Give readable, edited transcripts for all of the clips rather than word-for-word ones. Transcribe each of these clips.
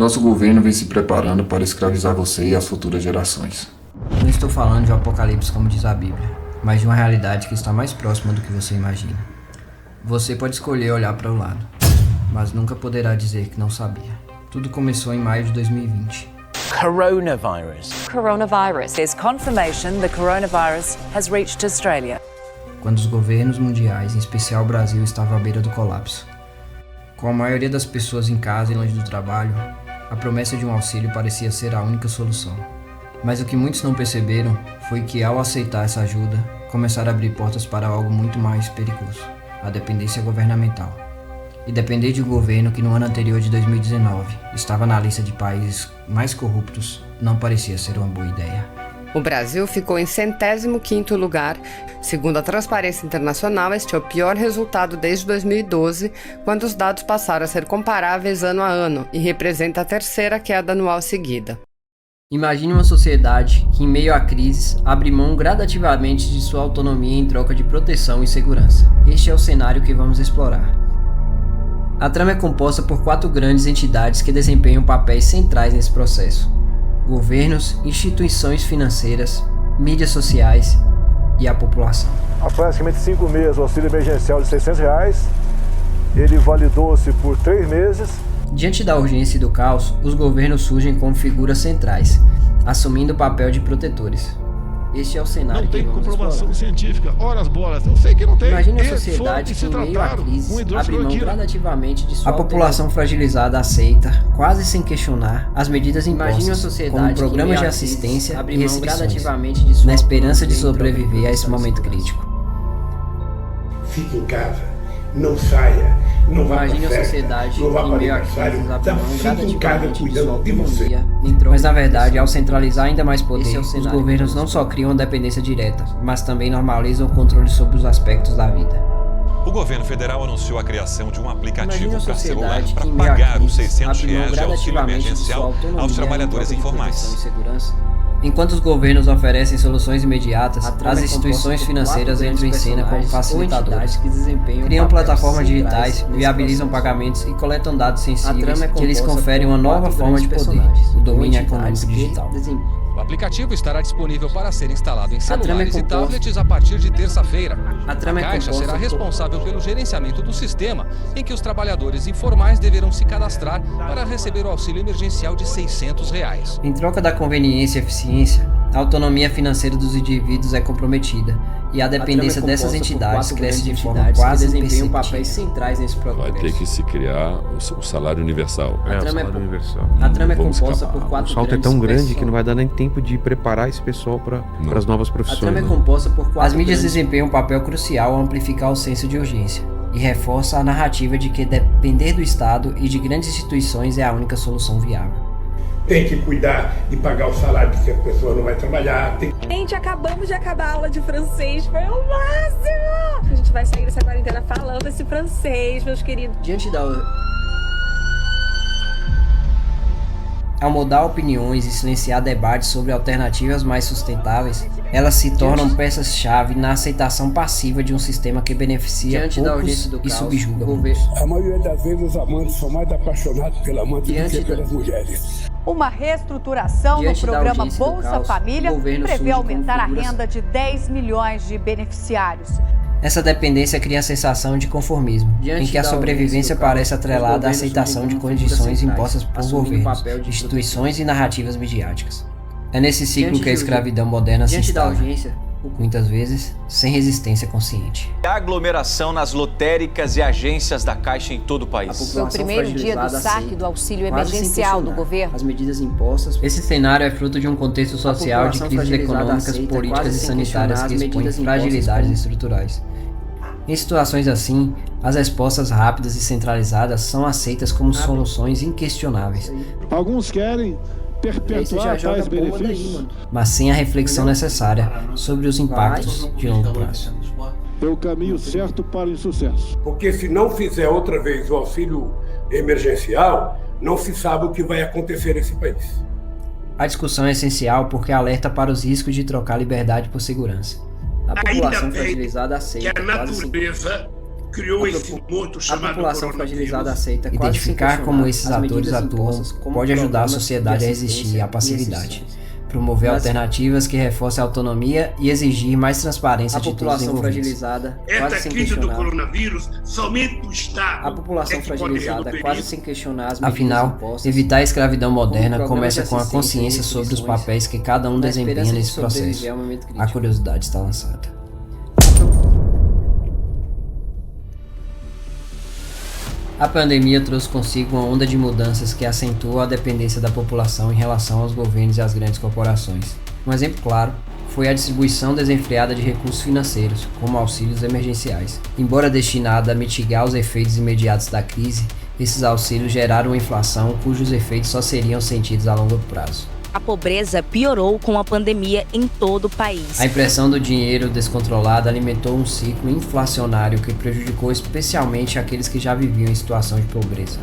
Nosso governo vem se preparando para escravizar você e as futuras gerações. Não estou falando de um apocalipse como diz a Bíblia, mas de uma realidade que está mais próxima do que você imagina. Você pode escolher olhar para o lado, mas nunca poderá dizer que não sabia. Tudo começou em maio de 2020. Coronavirus. There's confirmation the coronavirus has reached Australia. Quando os governos mundiais, em especial o Brasil, estavam à beira do colapso. Com a maioria das pessoas em casa e longe do trabalho, a promessa de um auxílio parecia ser a única solução. Mas o que muitos não perceberam foi que, ao aceitar essa ajuda, começaram a abrir portas para algo muito mais perigoso: a dependência governamental. E depender de um governo que no ano anterior de 2019 estava na lista de países mais corruptos não parecia ser uma boa ideia. O Brasil ficou em 105º lugar. Segundo a Transparência Internacional, este é o pior resultado desde 2012, quando os dados passaram a ser comparáveis ano a ano e representa a terceira queda anual seguida. Imagine uma sociedade que, em meio a crises, abre mão gradativamente de sua autonomia em troca de proteção e segurança. Este é o cenário que vamos explorar. A trama é composta por 4 grandes entidades que desempenham papéis centrais nesse processo: governos, instituições financeiras, mídias sociais e a população. Há praticamente 5 meses, o auxílio emergencial de R$600, ele validou-se por 3 meses. Diante da urgência e do caos, os governos surgem como figuras centrais, assumindo o papel de protetores. Este é o cenário que vamos explorar. Não tem comprovação científica. Ora as bolas, eu sei que não tem. Imagine a sociedade que, em meio à crise, abre mão gradativamente de sua A população fragilizada aceita, quase sem questionar, as medidas impostas, como programas de assistência e restrições, na esperança de sobreviver a esse momento crítico. Fique em casa, não saia, não vá para Imagine a festa, sociedade não vá em para meio à crise, aniversário, abre mão fique em casa gradativamente de sua cuidando de você. autonomia. Mas na verdade, ao centralizar ainda mais poder, os governos não só criam dependência direta, mas também normalizam o controle sobre os aspectos da vida. O governo federal anunciou a criação de um aplicativo Imagine a para celular sociedade para que, em meio à pagar os crise, R$600 abre mão de auxílio gradativamente de emergencial sua autonomia aos trabalhadores em troca de proteção informais. e segurança. Enquanto os governos oferecem soluções imediatas, as instituições financeiras entram em cena como facilitadoras, criam plataformas digitais, viabilizam pagamentos e coletam dados sensíveis que lhes conferem uma nova forma de poder: o domínio econômico digital. O aplicativo estará disponível para ser instalado em celulares e tablets a partir de terça-feira. A Caixa será responsável pelo gerenciamento do sistema, em que os trabalhadores informais deverão se cadastrar para receber o auxílio emergencial de R$600. Em troca da conveniência e eficiência, a autonomia financeira dos indivíduos é comprometida e a dependência dessas entidades cresce de forma quase imperceptível. Papéis centrais nesse progresso. Vai ter que se criar o salário universal. A trama é composta por 4 grandes. O salto é tão grande que não vai dar nem tempo de preparar esse pessoal para as novas profissões. A trama é composta por 4 As mídias desempenham um papel crucial ao amplificar o senso de urgência e reforça a narrativa de que depender do Estado e de grandes instituições é a única solução viável. Tem que cuidar de pagar o salário, porque a pessoa não vai trabalhar. Gente, acabamos de acabar a aula de francês, foi o máximo! A gente vai sair dessa quarentena falando esse francês, meus queridos. Diante da... Ao mudar opiniões e silenciar debates sobre alternativas mais sustentáveis, elas se tornam peças-chave na aceitação passiva de um sistema que beneficia poucos e subjuga muitos. A maioria das vezes os amantes são mais apaixonados pela amante do que pelas mulheres. Uma reestruturação no programa Bolsa Família prevê aumentar a renda de 10 milhões de beneficiários. Essa dependência cria a sensação de conformismo, em que a sobrevivência parece atrelada à aceitação de condições impostas por governos, instituições e narrativas midiáticas. É nesse ciclo que a escravidão moderna se instala, muitas vezes sem resistência consciente. A aglomeração nas lotéricas e agências da Caixa em todo o país. Foi o primeiro dia do saque do auxílio emergencial do governo. As medidas impostas. Esse cenário é fruto de um contexto social de crises econômicas, políticas e sanitárias que expõem fragilidades estruturais. Em situações assim, as respostas rápidas e centralizadas são aceitas como soluções inquestionáveis. Alguns querem perpetuar tais benefícios, mas sem a reflexão necessária sobre os impactos de longo prazo. É o caminho certo para o insucesso. Porque se não fizer outra vez o auxílio emergencial, não se sabe o que vai acontecer nesse país. A discussão é essencial porque alerta para os riscos de trocar liberdade por segurança. A população fragilizada aceita, que a natureza criou esse monstro chamado A população fragilizada aceita quase identificar como esses atores atuam pode ajudar a sociedade a resistir à passividade, promover alternativas que reforcem a autonomia e exigir mais transparência de todos os envolvidos. Esta crise do coronavírus, somente o Estado. A população fragilizada quase sem questionar as medidas Afinal, impostas. evitar a escravidão moderna começa com a consciência sobre os papéis que cada um desempenha nesse processo. A curiosidade está lançada. A pandemia trouxe consigo uma onda de mudanças que acentuou a dependência da população em relação aos governos e às grandes corporações. Um exemplo claro foi a distribuição desenfreada de recursos financeiros, como auxílios emergenciais. Embora destinada a mitigar os efeitos imediatos da crise, esses auxílios geraram uma inflação cujos efeitos só seriam sentidos a longo prazo. A pobreza piorou com a pandemia em todo o país. A impressão do dinheiro descontrolada alimentou um ciclo inflacionário que prejudicou especialmente aqueles que já viviam em situação de pobreza.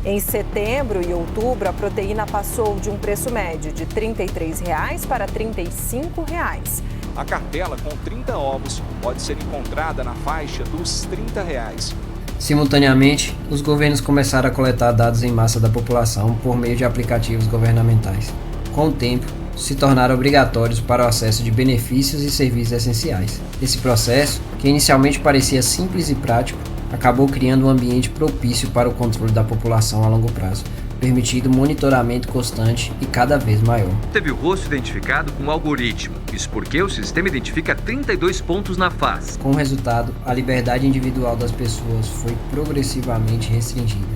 Em setembro e outubro, a proteína passou de um preço médio de R$ 33,00 para R$ 35,00. A cartela com 30 ovos pode ser encontrada na faixa dos R$ 30,00. Simultaneamente, os governos começaram a coletar dados em massa da população por meio de aplicativos governamentais. Com o tempo, se tornaram obrigatórios para o acesso de benefícios e serviços essenciais. Esse processo, que inicialmente parecia simples e prático, acabou criando um ambiente propício para o controle da população a longo prazo, permitindo monitoramento constante e cada vez maior. Teve o rosto identificado com um algoritmo, isso porque o sistema identifica 32 pontos na face. Com o resultado, a liberdade individual das pessoas foi progressivamente restringida,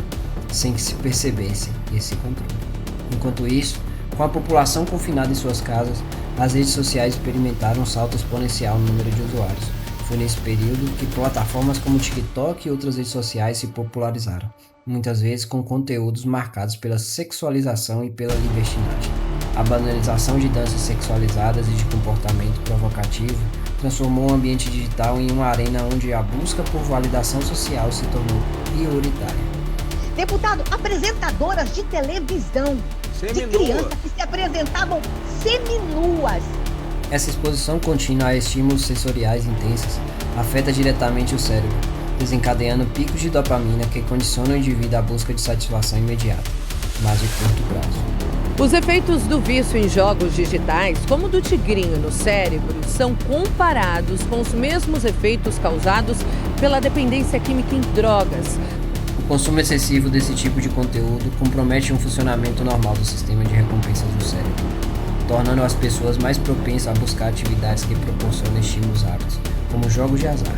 sem que se percebesse esse controle. Enquanto isso, com a população confinada em suas casas, as redes sociais experimentaram um salto exponencial no número de usuários. Foi nesse período que plataformas como o TikTok e outras redes sociais se popularizaram, muitas vezes com conteúdos marcados pela sexualização e pela libertinagem. A banalização de danças sexualizadas e de comportamento provocativo transformou o ambiente digital em uma arena onde a busca por validação social se tornou prioritária. Deputado, apresentadoras de televisão de crianças que se apresentavam seminuas. Essa exposição contínua a estímulos sensoriais intensos afeta diretamente o cérebro, desencadeando picos de dopamina que condicionam o indivíduo à busca de satisfação imediata, mas de curto prazo. Os efeitos do vício em jogos digitais, como o do tigrinho no cérebro, são comparados com os mesmos efeitos causados pela dependência química em drogas. O consumo excessivo desse tipo de conteúdo compromete um funcionamento normal do sistema de recompensas do cérebro, tornando as pessoas mais propensas a buscar atividades que proporcionam estímulos rápidos, como jogos de azar.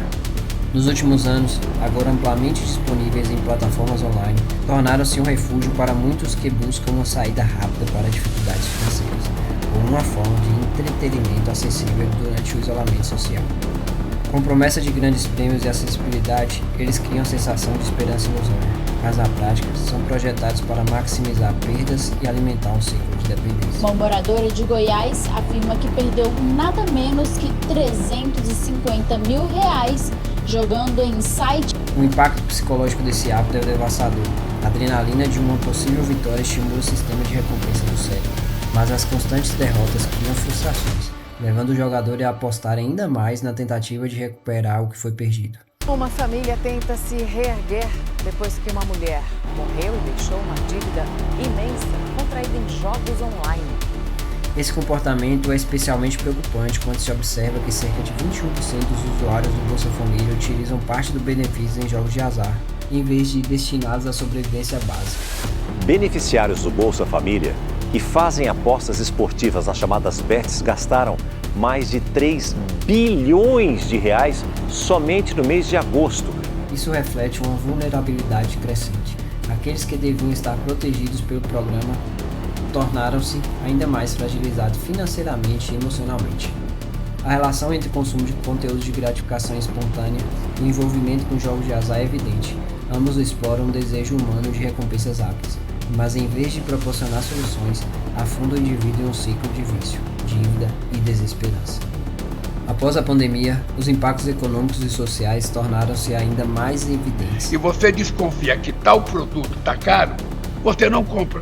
Nos últimos anos, agora amplamente disponíveis em plataformas online, tornaram-se um refúgio para muitos que buscam uma saída rápida para dificuldades financeiras, ou uma forma de entretenimento acessível durante o isolamento social. Com promessa de grandes prêmios e acessibilidade, eles criam a sensação de esperança ilusória, mas na prática são projetados para maximizar perdas e alimentar um ciclo de dependência. Uma moradora de Goiás afirma que perdeu nada menos que R$350 mil jogando em site. O impacto psicológico desse hábito é devastador. A adrenalina de uma possível vitória estimula o sistema de recompensa do cérebro, mas as constantes derrotas criam frustrações, levando o jogador a apostar ainda mais na tentativa de recuperar o que foi perdido. Uma família tenta se reerguer depois que uma mulher morreu e deixou uma dívida imensa contraída em jogos online. Esse comportamento é especialmente preocupante quando se observa que cerca de 21% dos usuários do Bolsa Família utilizam parte do benefício em jogos de azar, em vez de destinados à sobrevivência básica. Beneficiários do Bolsa Família que fazem apostas esportivas nas chamadas bets gastaram mais de 3 bilhões de reais somente no mês de agosto. Isso reflete uma vulnerabilidade crescente. Aqueles que deviam estar protegidos pelo programa tornaram-se ainda mais fragilizados financeiramente e emocionalmente. A relação entre o consumo de conteúdos de gratificação espontânea e o envolvimento com jogos de azar é evidente. Ambos exploram um desejo humano de recompensas rápidas, mas em vez de proporcionar soluções, afunda o indivíduo em um ciclo de vício, dívida e desesperança. Após a pandemia, os impactos econômicos e sociais tornaram-se ainda mais evidentes. Se você desconfia que tal produto está caro, você não compra.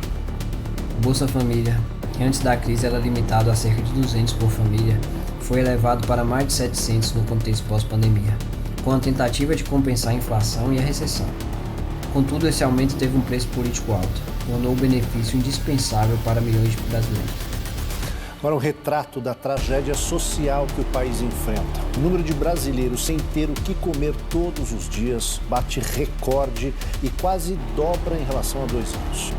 O Bolsa Família, que antes da crise era limitado a cerca de 200 por família, foi elevado para mais de 700 no contexto pós-pandemia. com a tentativa de compensar a inflação e a recessão. Contudo, esse aumento teve um preço político alto, tornou o benefício indispensável para milhões de brasileiros. Agora, um retrato da tragédia social que o país enfrenta. O número de brasileiros sem ter o que comer todos os dias bate recorde e quase dobra em relação a 2 anos.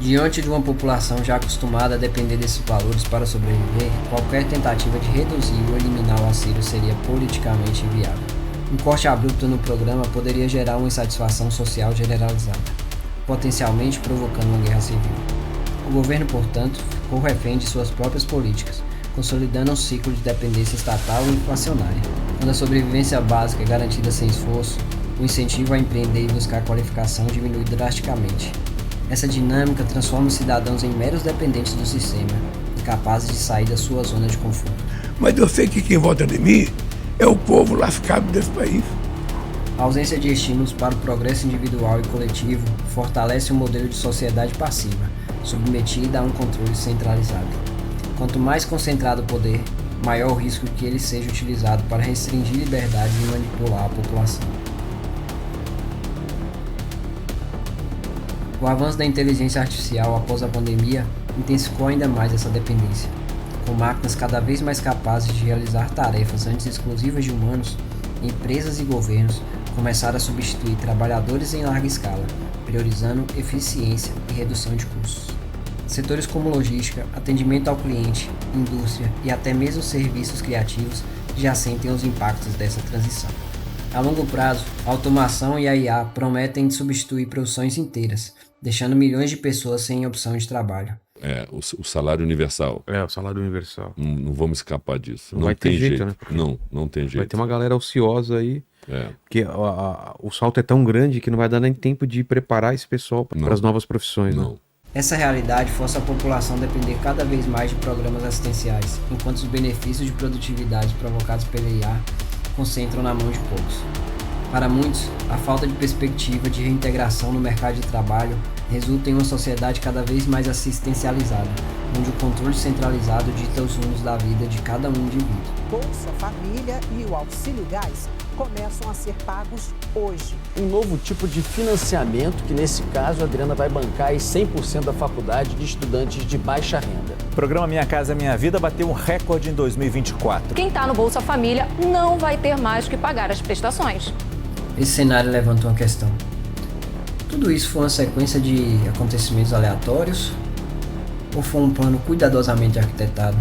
Diante de uma população já acostumada a depender desses valores para sobreviver, qualquer tentativa de reduzir ou eliminar o auxílio seria politicamente inviável. Um corte abrupto no programa poderia gerar uma insatisfação social generalizada, potencialmente provocando uma guerra civil. O governo, portanto, ficou refém de suas próprias políticas, consolidando um ciclo de dependência estatal e inflacionária. Quando a sobrevivência básica é garantida sem esforço, o incentivo a empreender e buscar qualificação diminui drasticamente. Essa dinâmica transforma os cidadãos em meros dependentes do sistema, incapazes de sair da sua zona de conforto. Mas eu sei que quem vota de mim é o povo lascado desse país. A ausência de estímulos para o progresso individual e coletivo fortalece um modelo de sociedade passiva, submetida a um controle centralizado. Quanto mais concentrado o poder, maior o risco que ele seja utilizado para restringir liberdade e manipular a população. O avanço da inteligência artificial após a pandemia intensificou ainda mais essa dependência. Com máquinas cada vez mais capazes de realizar tarefas antes exclusivas de humanos, empresas e governos começaram a substituir trabalhadores em larga escala, priorizando eficiência e redução de custos. Setores como logística, atendimento ao cliente, indústria e até mesmo serviços criativos já sentem os impactos dessa transição. A longo prazo, a automação e a IA prometem substituir profissões inteiras, deixando milhões de pessoas sem opção de trabalho. O salário universal. O salário universal. Não vamos escapar disso. Não vai ter jeito, né? Não tem jeito. Vai ter uma galera ociosa aí. Porque o salto é tão grande que não vai dar nem tempo de preparar esse pessoal para as novas profissões. Né? Essa realidade força a população a depender cada vez mais de programas assistenciais, enquanto os benefícios de produtividade provocados pela IA concentram na mão de poucos. Para muitos, a falta de perspectiva de reintegração no mercado de trabalho resulta em uma sociedade cada vez mais assistencializada, onde o controle centralizado dita os rumos da vida de cada um indivíduo. Bolsa Família e o Auxílio Gás começam a ser pagos hoje. Um novo tipo de financiamento que, nesse caso, a Adriana vai bancar aí 100% da faculdade de estudantes de baixa renda. O programa Minha Casa Minha Vida bateu um recorde em 2024. Quem está no Bolsa Família não vai ter mais que pagar as prestações. Esse cenário levanta uma questão. Tudo isso foi uma sequência de acontecimentos aleatórios? Ou foi um plano cuidadosamente arquitetado?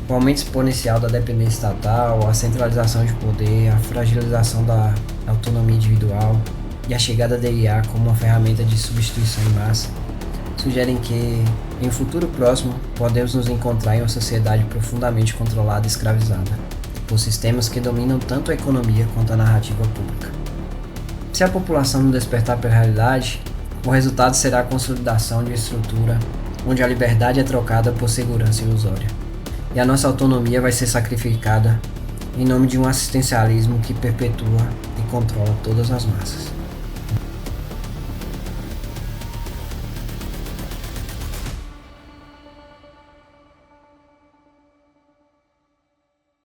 O aumento exponencial da dependência estatal, a centralização de poder, a fragilização da autonomia individual e a chegada da IA como uma ferramenta de substituição em massa sugerem que, em um futuro próximo, podemos nos encontrar em uma sociedade profundamente controlada e escravizada, por sistemas que dominam tanto a economia quanto a narrativa pública. Se a população não despertar pela realidade, o resultado será a consolidação de uma estrutura onde a liberdade é trocada por segurança ilusória. E a nossa autonomia vai ser sacrificada em nome de um assistencialismo que perpetua e controla todas as massas.